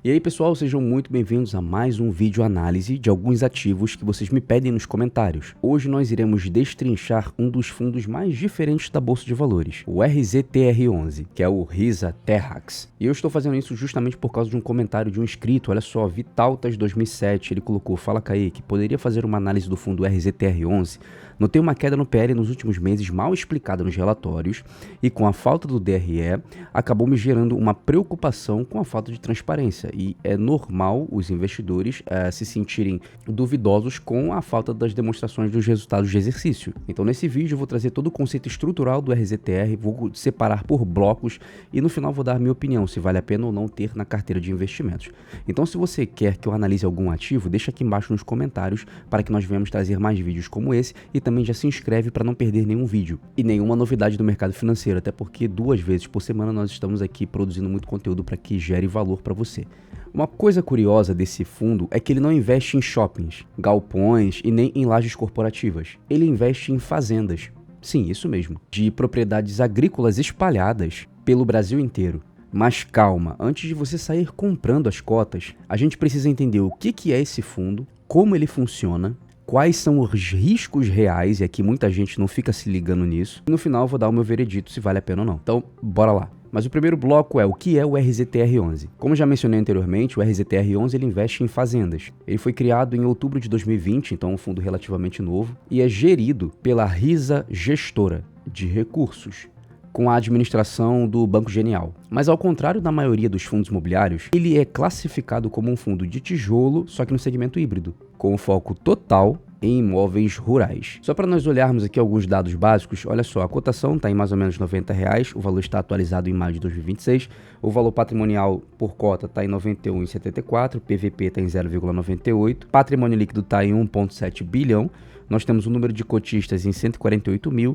E aí pessoal, sejam muito bem-vindos a mais um vídeo análise de alguns ativos que vocês me pedem nos comentários. Hoje nós iremos destrinchar um dos fundos mais diferentes da Bolsa de Valores, o RZTR11, que é o Risa Terrax. E eu estou fazendo isso justamente por causa de um comentário de um inscrito, olha só, Vitaltas 2007, ele colocou: fala Kaique, poderia fazer uma análise do fundo RZTR11? Notei uma queda no PL nos últimos meses mal explicada nos relatórios e com a falta do DRE, acabou me gerando uma preocupação com a falta de transparência. E é normal os investidores se sentirem duvidosos com a falta das demonstrações dos resultados de exercício. Então nesse vídeo eu vou trazer todo o conceito estrutural do RZTR, vou separar por blocos e no final vou dar minha opinião se vale a pena ou não ter na carteira de investimentos. Então se você quer que eu analise algum ativo, deixa aqui embaixo nos comentários para que nós venhamos trazer mais vídeos como esse e também já se inscreve para não perder nenhum vídeo e nenhuma novidade do mercado financeiro, até porque 2 vezes por semana nós estamos aqui produzindo muito conteúdo para que gere valor para você. Uma coisa curiosa desse fundo é que ele não investe em shoppings, galpões e nem em lajes corporativas. Ele investe em fazendas, sim, isso mesmo, de propriedades agrícolas espalhadas pelo Brasil inteiro. Mas calma, antes de você sair comprando as cotas, a gente precisa entender o que é esse fundo, como ele funciona, quais são os riscos reais, e aqui muita gente não fica se ligando nisso. E no final eu vou dar o meu veredito se vale a pena ou não. Então, bora lá. Mas o primeiro bloco é o que é o RZTR11. Como já mencionei anteriormente, o RZTR11 ele investe em fazendas. Ele foi criado em outubro de 2020, então é um fundo relativamente novo, e é gerido pela Risa Gestora de Recursos, com a administração do Banco Genial. Mas ao contrário da maioria dos fundos imobiliários, ele é classificado como um fundo de tijolo, só que no segmento híbrido, com foco total em imóveis rurais. Só para nós olharmos aqui alguns dados básicos, olha só, a cotação está em mais ou menos R$90, o valor está atualizado em maio de 2026, o valor patrimonial por cota está em 91,74, PVP está em 0,98, patrimônio líquido está em 1,7 bilhão, nós temos um número de cotistas em 148 mil,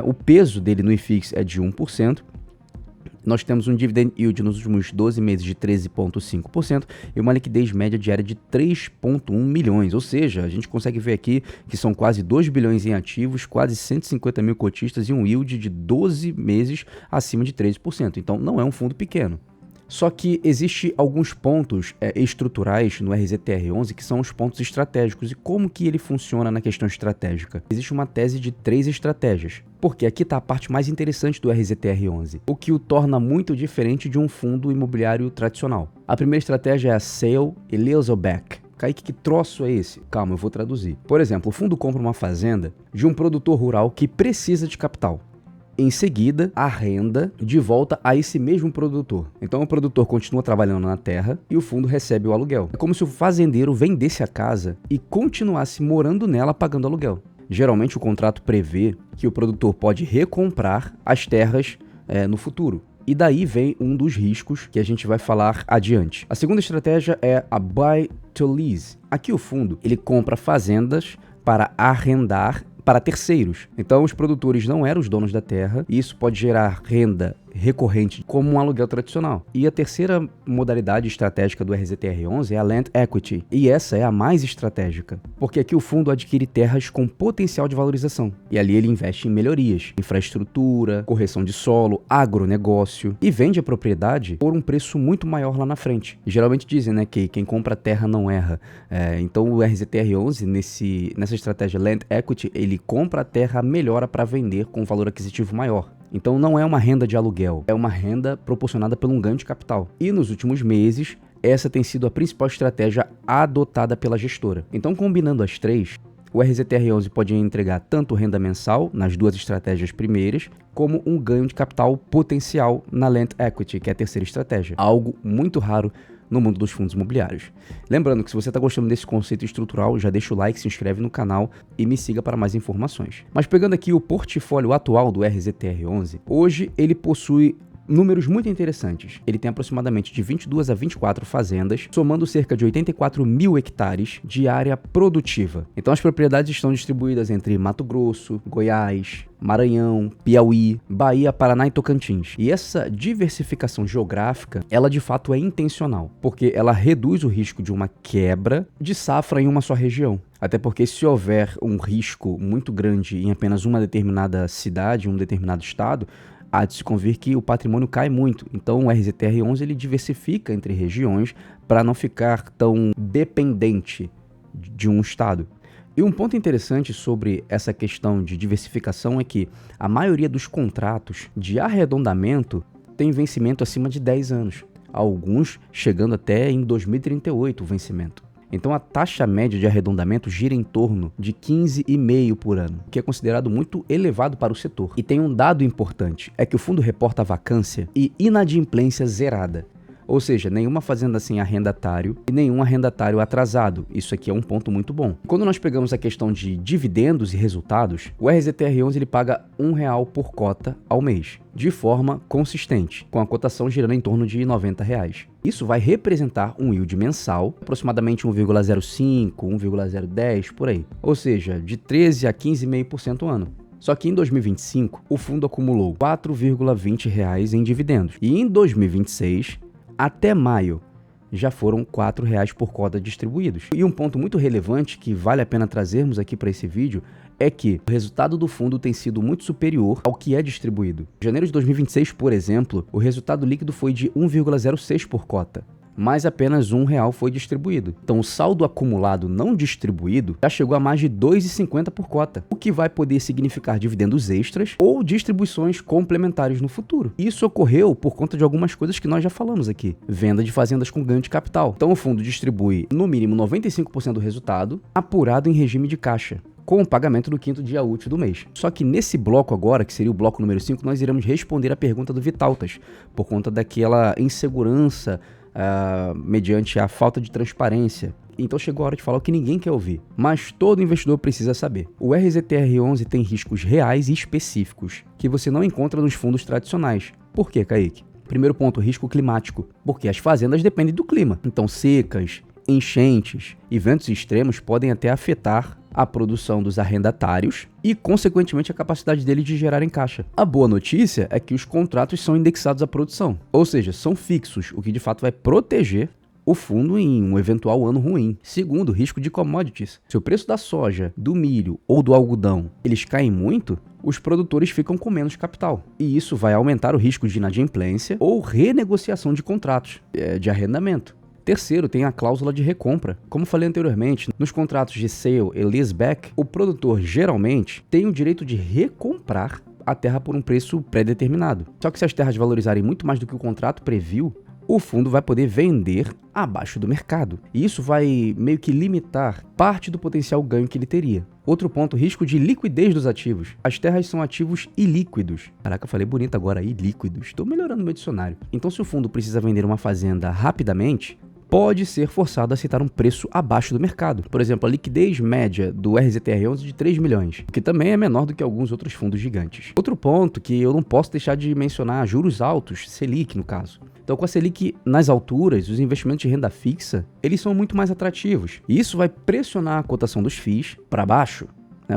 o peso dele no IFIX é de 1%, nós temos um dividend yield nos últimos 12 meses de 13,5% e uma liquidez média diária de 3,1 milhões, ou seja, a gente consegue ver aqui que são quase 2 bilhões em ativos, quase 150 mil cotistas e um yield de 12 meses acima de 13%, então não é um fundo pequeno. Só que existe alguns pontos estruturais no RZTR11 que são os pontos estratégicos. E como que ele funciona na questão estratégica? Existe uma tese de 3 estratégias, porque aqui está a parte mais interessante do RZTR11, o que o torna muito diferente de um fundo imobiliário tradicional. A primeira estratégia é a Sale e Leaseback. Kaique, que troço é esse? Calma, eu vou traduzir. Por exemplo, o fundo compra uma fazenda de um produtor rural que precisa de capital. Em seguida, arrenda de volta a esse mesmo produtor. Então o produtor continua trabalhando na terra e o fundo recebe o aluguel. É como se o fazendeiro vendesse a casa e continuasse morando nela pagando aluguel. Geralmente o contrato prevê que o produtor pode recomprar as terras no futuro. E daí vem um dos riscos que a gente vai falar adiante. A segunda estratégia é a Buy to Lease. Aqui o fundo ele compra fazendas para arrendar para terceiros. Então os produtores não eram os donos da terra e isso pode gerar renda recorrente como um aluguel tradicional. E a terceira modalidade estratégica do RZTR11 é a Land Equity, e essa é a mais estratégica, porque aqui o fundo adquire terras com potencial de valorização e ali ele investe em melhorias, infraestrutura, correção de solo, agronegócio e vende a propriedade por um preço muito maior lá na frente. E geralmente dizem, né, que quem compra terra não erra. Então o RZTR11 nessa estratégia Land Equity, ele compra a terra, melhora para vender com um valor aquisitivo maior. Então não é uma renda de aluguel, é uma renda proporcionada por um ganho de capital. E nos últimos meses, essa tem sido a principal estratégia adotada pela gestora. Então, combinando as três, o RZTR11 pode entregar tanto renda mensal nas 2 estratégias primeiras, como um ganho de capital potencial na Land Equity, que é a terceira estratégia. Algo muito raro no mundo dos fundos imobiliários. Lembrando que se você está gostando desse conceito estrutural, já deixa o like, se inscreve no canal e me siga para mais informações. Mas pegando aqui o portfólio atual do RZTR11, hoje ele possui números muito interessantes. Ele tem aproximadamente de 22 a 24 fazendas, somando cerca de 84 mil hectares de área produtiva. Então as propriedades estão distribuídas entre Mato Grosso, Goiás, Maranhão, Piauí, Bahia, Paraná e Tocantins. E essa diversificação geográfica, ela de fato é intencional, porque ela reduz o risco de uma quebra de safra em uma só região. Até porque se houver um risco muito grande em apenas uma determinada cidade, um determinado estado, há de se convir que o patrimônio cai muito. Então o RZTR11 ele diversifica entre regiões para não ficar tão dependente de um estado. E um ponto interessante sobre essa questão de diversificação é que a maioria dos contratos de arredondamento tem vencimento acima de 10 anos. Alguns chegando até em 2038 o vencimento. Então a taxa média de arredondamento gira em torno de 15,5 por ano, que é considerado muito elevado para o setor. E tem um dado importante, é que o fundo reporta vacância e inadimplência zerada. Ou seja, nenhuma fazenda sem arrendatário e nenhum arrendatário atrasado. Isso aqui é um ponto muito bom. Quando nós pegamos a questão de dividendos e resultados, o RZTR11 ele paga R$1 por cota ao mês, de forma consistente, com a cotação girando em torno de R$90. Isso vai representar um yield mensal, aproximadamente 1,05, 1,010, por aí. Ou seja, de 13 a 15,5% ao ano. Só que em 2025, o fundo acumulou R$ 4,20 em dividendos. E em 2026... até maio, já foram R$ 4,00 por cota distribuídos. E um ponto muito relevante que vale a pena trazermos aqui para esse vídeo é que o resultado do fundo tem sido muito superior ao que é distribuído. Em janeiro de 2026, por exemplo, o resultado líquido foi de 1,06 por cota, mas apenas R$1 foi distribuído. Então o saldo acumulado não distribuído já chegou a mais de 2,50 por cota, o que vai poder significar dividendos extras ou distribuições complementares no futuro. Isso ocorreu por conta de algumas coisas que nós já falamos aqui. Venda de fazendas com ganho de capital. Então o fundo distribui no mínimo 95% do resultado, apurado em regime de caixa, com o pagamento do 5º dia útil do mês. Só que nesse bloco agora, que seria o bloco número 5, nós iremos responder a pergunta do Vitaltas, por conta daquela insegurança mediante a falta de transparência. Então chegou a hora de falar o que ninguém quer ouvir, mas todo investidor precisa saber. O RZTR11 tem riscos reais e específicos que você não encontra nos fundos tradicionais. Por quê, Kaique? Primeiro ponto, risco climático, porque as fazendas dependem do clima. Então secas, enchentes e ventos extremos podem até afetar a produção dos arrendatários e, consequentemente, a capacidade dele de gerar em caixa. A boa notícia é que os contratos são indexados à produção, ou seja, são fixos, o que de fato vai proteger o fundo em um eventual ano ruim. Segundo, risco de commodities. Se o preço da soja, do milho ou do algodão eles caem muito, os produtores ficam com menos capital. E isso vai aumentar o risco de inadimplência ou renegociação de contratos de arrendamento. Terceiro, tem a cláusula de recompra. Como falei anteriormente, nos contratos de sale e leaseback, o produtor geralmente tem o direito de recomprar a terra por um preço pré-determinado. Só que se as terras valorizarem muito mais do que o contrato previu, o fundo vai poder vender abaixo do mercado. E isso vai meio que limitar parte do potencial ganho que ele teria. Outro ponto, risco de liquidez dos ativos. As terras são ativos ilíquidos. Caraca, eu falei bonito agora, ilíquidos. Estou melhorando meu dicionário. Então, se o fundo precisa vender uma fazenda rapidamente, pode ser forçado a aceitar um preço abaixo do mercado. Por exemplo, a liquidez média do RZTR11 de 3 milhões, que também é menor do que alguns outros fundos gigantes. Outro ponto que eu não posso deixar de mencionar, juros altos, Selic no caso. Então, com a Selic nas alturas, os investimentos de renda fixa, eles são muito mais atrativos. E isso vai pressionar a cotação dos FIIs para baixo.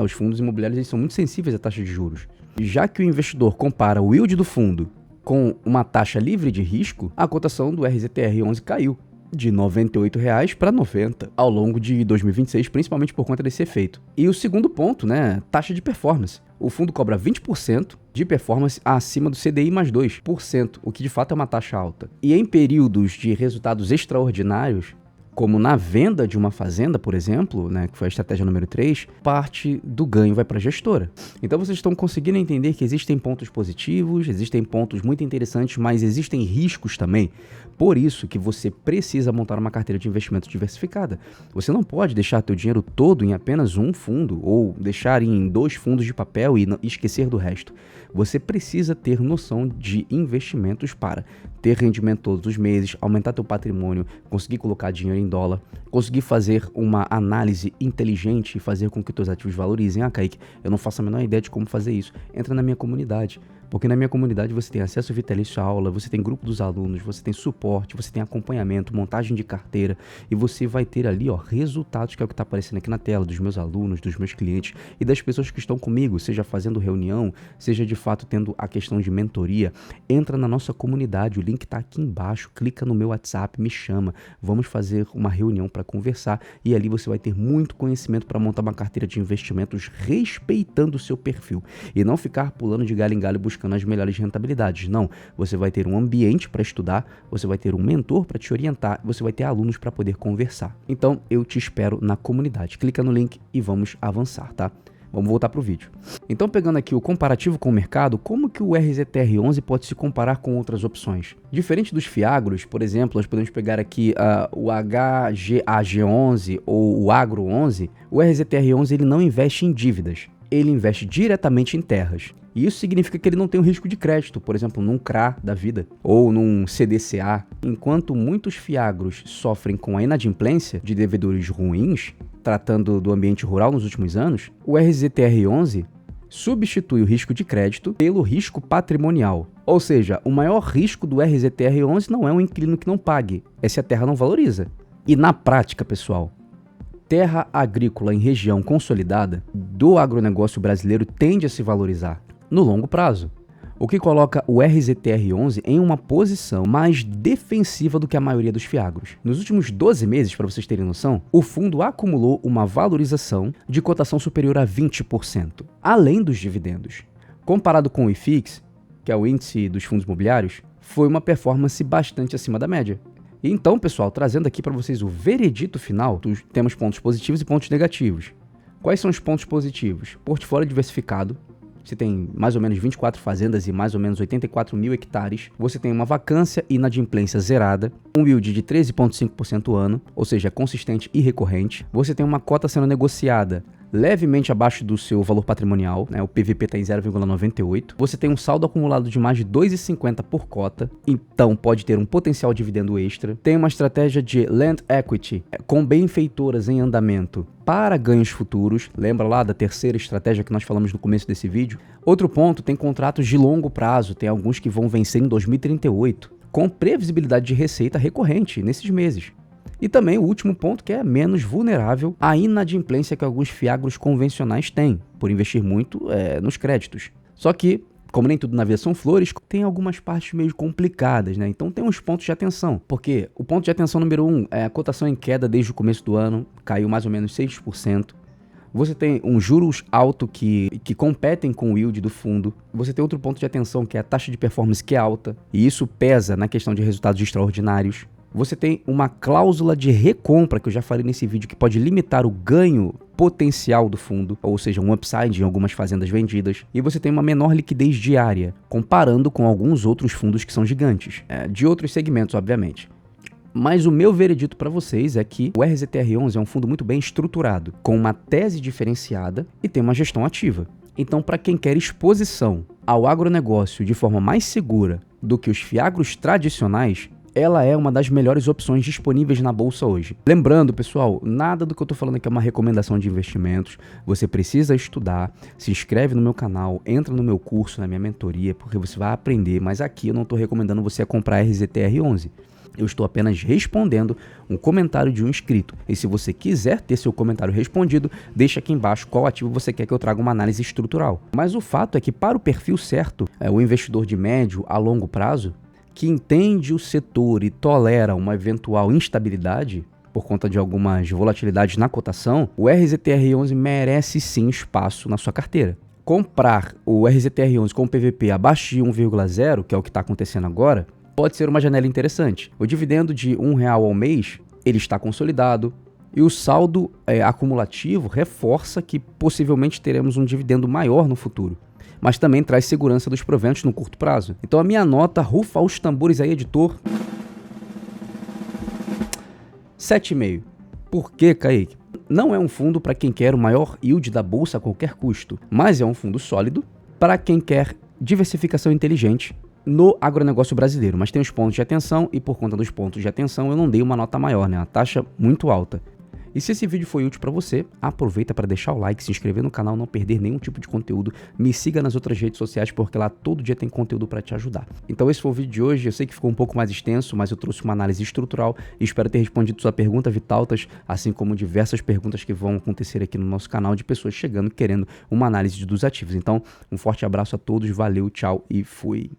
Os fundos imobiliários eles são muito sensíveis à taxa de juros. Já que o investidor compara o yield do fundo com uma taxa livre de risco, a cotação do RZTR11 caiu de R$ 98 para 90 ao longo de 2026, principalmente por conta desse efeito. E o segundo ponto, taxa de performance. O fundo cobra 20% de performance acima do CDI mais 2%, o que de fato é uma taxa alta. E em períodos de resultados extraordinários, como na venda de uma fazenda, por exemplo, que foi a estratégia número 3, parte do ganho vai para a gestora. Então vocês estão conseguindo entender que existem pontos positivos, existem pontos muito interessantes, mas existem riscos também. Por isso que você precisa montar uma carteira de investimento diversificada. Você não pode deixar teu dinheiro todo em apenas um fundo ou deixar em 2 fundos de papel e esquecer do resto. Você precisa ter noção de investimentos para ter rendimento todos os meses, aumentar teu patrimônio, conseguir colocar dinheiro em dólar, conseguir fazer uma análise inteligente e fazer com que teus ativos valorizem. Kaique, eu não faço a menor ideia de como fazer isso. Entra na minha comunidade. Porque na minha comunidade você tem acesso vitalício à aula, você tem grupo dos alunos, você tem suporte, você tem acompanhamento, montagem de carteira e você vai ter ali resultados, que é o que está aparecendo aqui na tela, dos meus alunos, dos meus clientes e das pessoas que estão comigo, seja fazendo reunião, seja de fato tendo a questão de mentoria. Entra na nossa comunidade, o link está aqui embaixo, clica no meu WhatsApp, me chama, vamos fazer uma reunião para conversar e ali você vai ter muito conhecimento para montar uma carteira de investimentos respeitando o seu perfil e não ficar pulando de galho em galho buscando buscando as melhores rentabilidades. Não, você vai ter um ambiente para estudar, você vai ter um mentor para te orientar, você vai ter alunos para poder conversar. Então, eu te espero na comunidade. Clica no link e vamos avançar, tá? Vamos voltar para o vídeo. Então, pegando aqui o comparativo com o mercado, como que o RZTR11 pode se comparar com outras opções? Diferente dos Fiagros, por exemplo, nós podemos pegar aqui o HGAG11 ou o Agro 11, o RZTR11 ele não investe em dívidas, ele investe diretamente em terras. E isso significa que ele não tem um risco de crédito, por exemplo, num CRA da vida ou num CDCA. Enquanto muitos Fiagros sofrem com a inadimplência de devedores ruins, tratando do ambiente rural nos últimos anos, o RZTR11 substitui o risco de crédito pelo risco patrimonial. Ou seja, o maior risco do RZTR11 não é um inquilino que não pague, é se a terra não valoriza. E na prática, pessoal, terra agrícola em região consolidada do agronegócio brasileiro tende a se valorizar no longo prazo, o que coloca o RZTR11 em uma posição mais defensiva do que a maioria dos Fiagros. Nos últimos 12 meses, para vocês terem noção, o fundo acumulou uma valorização de cotação superior a 20%, além dos dividendos. Comparado com o IFIX, que é o índice dos fundos imobiliários, foi uma performance bastante acima da média. Então, pessoal, trazendo aqui para vocês o veredito final, temos pontos positivos e pontos negativos. Quais são os pontos positivos? Portfólio diversificado. Você tem mais ou menos 24 fazendas e mais ou menos 84 mil hectares. Você tem uma vacância e inadimplência zerada, um yield de 13,5% ano, ou seja, consistente e recorrente. Você tem uma cota sendo negociada levemente abaixo do seu valor patrimonial, né? O PVP está em 0,98. Você tem um saldo acumulado de mais de 2,50 por cota, então pode ter um potencial dividendo extra. Tem uma estratégia de Land Equity com benfeitoras em andamento para ganhos futuros. Lembra lá da terceira estratégia que nós falamos no começo desse vídeo? Outro ponto, tem contratos de longo prazo, tem alguns que vão vencer em 2038, com previsibilidade de receita recorrente nesses meses. E também o último ponto, que é menos vulnerável à inadimplência que alguns Fiagros convencionais têm, por investir muito nos créditos. Só que, como nem tudo na vida são flores, tem algumas partes meio complicadas, né? Então tem uns pontos de atenção, porque o ponto de atenção número 1 é a cotação em queda desde o começo do ano, caiu mais ou menos 6%. Você tem um juros alto que competem com o yield do fundo. Você tem outro ponto de atenção, que é a taxa de performance, que é alta, e isso pesa na questão de resultados extraordinários. Você tem uma cláusula de recompra, que eu já falei nesse vídeo, que pode limitar o ganho potencial do fundo, ou seja, um upside em algumas fazendas vendidas. E você tem uma menor liquidez diária, comparando com alguns outros fundos que são gigantes, de outros segmentos, obviamente. Mas o meu veredito para vocês é que o RZTR11 é um fundo muito bem estruturado, com uma tese diferenciada e tem uma gestão ativa. Então, para quem quer exposição ao agronegócio de forma mais segura do que os Fiagros tradicionais, ela é uma das melhores opções disponíveis na bolsa hoje. Lembrando, pessoal, nada do que eu estou falando aqui é uma recomendação de investimentos. Você precisa estudar, se inscreve no meu canal, entra no meu curso, na minha mentoria, porque você vai aprender. Mas aqui eu não estou recomendando você comprar RZTR11. Eu estou apenas respondendo um comentário de um inscrito. E se você quiser ter seu comentário respondido, deixa aqui embaixo qual ativo você quer que eu traga uma análise estrutural. Mas o fato é que para o perfil certo, o investidor de médio a longo prazo, que entende o setor e tolera uma eventual instabilidade por conta de algumas volatilidades na cotação, o RZTR11 merece sim espaço na sua carteira. Comprar o RZTR11 com PVP abaixo de 1,0, que é o que está acontecendo agora, pode ser uma janela interessante. O dividendo de R$1 ao mês, ele está consolidado, e o saldo acumulativo reforça que possivelmente teremos um dividendo maior no futuro, mas também traz segurança dos proventos no curto prazo. Então a minha nota, rufa os tambores aí, editor, 7,5. Por quê, Kaique? Não é um fundo para quem quer o maior yield da bolsa a qualquer custo, mas é um fundo sólido para quem quer diversificação inteligente no agronegócio brasileiro. Mas tem os pontos de atenção e por conta dos pontos de atenção eu não dei uma nota maior, né? Uma taxa muito alta. E se esse vídeo foi útil para você, aproveita para deixar o like, se inscrever no canal, não perder nenhum tipo de conteúdo. Me siga nas outras redes sociais, porque lá todo dia tem conteúdo para te ajudar. Então esse foi o vídeo de hoje. Eu sei que ficou um pouco mais extenso, mas eu trouxe uma análise estrutural e espero ter respondido sua pergunta, Vitaltas, assim como diversas perguntas que vão acontecer aqui no nosso canal de pessoas chegando querendo uma análise dos ativos. Então, um forte abraço a todos, valeu, tchau e fui!